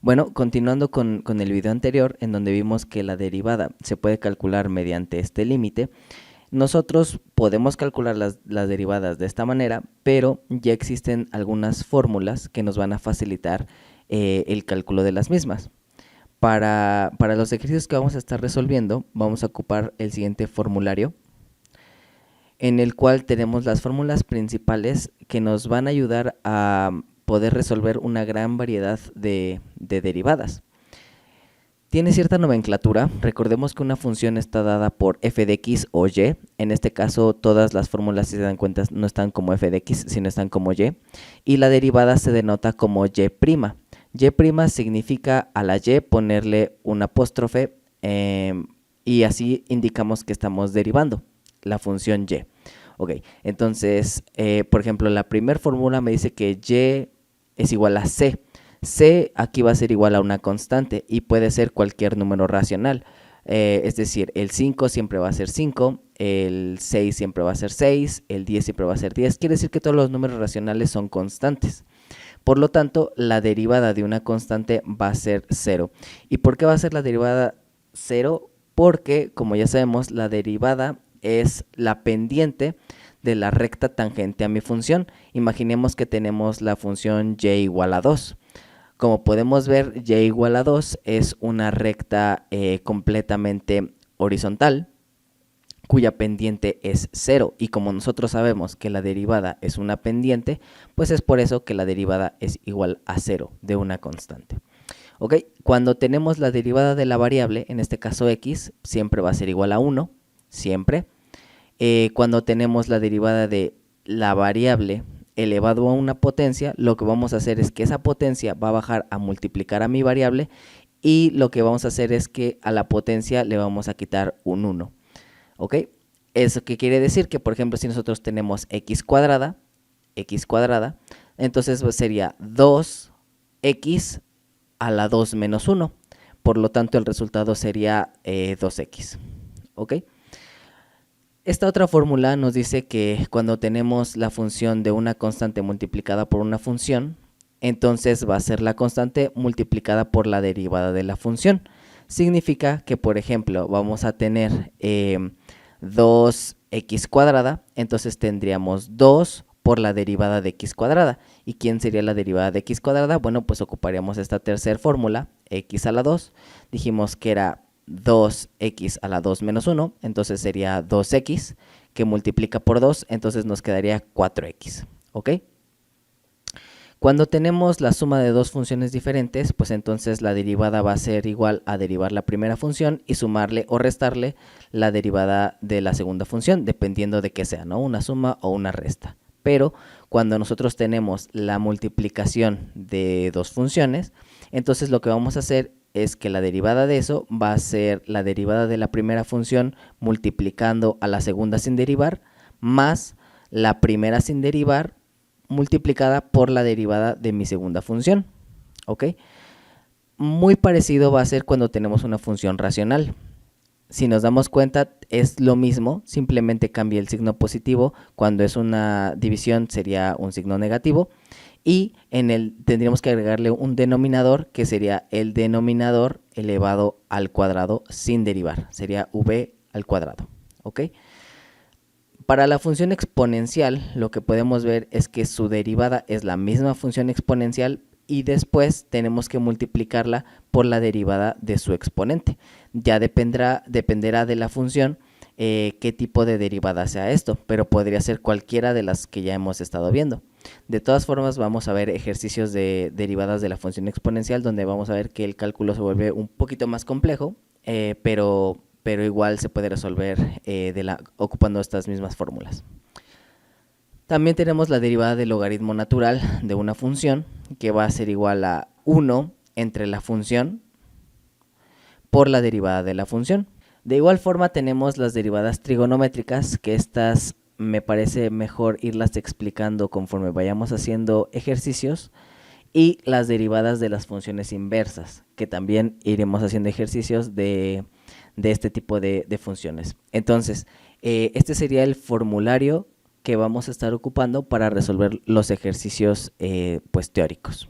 Bueno, continuando con el video anterior, en donde vimos que la derivada se puede calcular mediante este límite, nosotros podemos calcular las derivadas de esta manera, pero ya existen algunas fórmulas que nos van a facilitar el cálculo de las mismas. Para los ejercicios que vamos a estar resolviendo, vamos a ocupar el siguiente formulario, en el cual tenemos las fórmulas principales que nos van a ayudar a poder resolver una gran variedad de derivadas. Tiene cierta nomenclatura. Recordemos que una función está dada por f de x o y. En este caso, todas las fórmulas, si se dan cuenta, no están como f de x, sino están como y. Y la derivada se denota como y'. Y' significa a la y ponerle un apóstrofe y así indicamos que estamos derivando la función y. Ok, entonces, por ejemplo, la primera fórmula me dice que y es igual a c. C aquí va a ser igual a una constante y puede ser cualquier número racional. Es decir, el 5 siempre va a ser 5, el 6 siempre va a ser 6, el 10 siempre va a ser 10. Quiere decir que todos los números racionales son constantes. Por lo tanto, la derivada de una constante va a ser 0. ¿Y por qué va a ser la derivada 0? Porque, como ya sabemos, la derivada es la pendiente de la recta tangente a mi función. Imaginemos que tenemos la función y igual a 2. Como podemos ver, y igual a 2 es una recta completamente horizontal, cuya pendiente es 0. Y como nosotros sabemos que la derivada es una pendiente, pues es por eso que la derivada es igual a 0 de una constante. ¿Ok? Cuando tenemos la derivada de la variable, en este caso x, siempre va a ser igual a 1, siempre. Cuando tenemos la derivada de la variable elevado a una potencia, lo que vamos a hacer es que esa potencia va a bajar a multiplicar a mi variable y lo que vamos a hacer es que a la potencia le vamos a quitar un 1. ¿Ok? ¿Eso qué quiere decir? Que, por ejemplo, si nosotros tenemos x cuadrada, entonces sería 2x a la 2 menos 1. Por lo tanto, el resultado sería 2x. ¿Ok? Esta otra fórmula nos dice que cuando tenemos la función de una constante multiplicada por una función, entonces va a ser la constante multiplicada por la derivada de la función. Significa que, por ejemplo, vamos a tener 2x cuadrada, entonces tendríamos 2 por la derivada de x cuadrada. ¿Y quién sería la derivada de x cuadrada? Bueno, pues ocuparíamos esta tercera fórmula, x a la 2. Dijimos que era 2x a la 2 menos 1, entonces sería 2x, que multiplica por 2, entonces nos quedaría 4x, ¿ok? Cuando tenemos la suma de dos funciones diferentes, pues entonces la derivada va a ser igual a derivar la primera función y sumarle o restarle la derivada de la segunda función, dependiendo de qué sea, ¿no? Una suma o una resta. Pero cuando nosotros tenemos la multiplicación de dos funciones, entonces lo que vamos a hacer es que la derivada de eso va a ser la derivada de la primera función multiplicando a la segunda sin derivar, más la primera sin derivar multiplicada por la derivada de mi segunda función. ¿Ok? Muy parecido va a ser cuando tenemos una función racional. Si nos damos cuenta, es lo mismo, simplemente cambia el signo positivo. Cuando es una división sería un signo negativo. Y tendríamos que agregarle un denominador, que sería el denominador elevado al cuadrado sin derivar. Sería v al cuadrado. ¿Ok? Para la función exponencial, lo que podemos ver es que su derivada es la misma función exponencial y después tenemos que multiplicarla por la derivada de su exponente. Ya dependerá de la función qué tipo de derivada sea esto, pero podría ser cualquiera de las que ya hemos estado viendo. De todas formas, vamos a ver ejercicios de derivadas de la función exponencial donde vamos a ver que el cálculo se vuelve un poquito más complejo, pero igual se puede resolver ocupando estas mismas fórmulas. También tenemos la derivada del logaritmo natural de una función, que va a ser igual a 1 entre la función por la derivada de la función. De igual forma tenemos las derivadas trigonométricas, que estas me parece mejor irlas explicando conforme vayamos haciendo ejercicios, y las derivadas de las funciones inversas, que también iremos haciendo ejercicios de este tipo de funciones. Entonces, este sería el formulario que vamos a estar ocupando para resolver los ejercicios pues teóricos.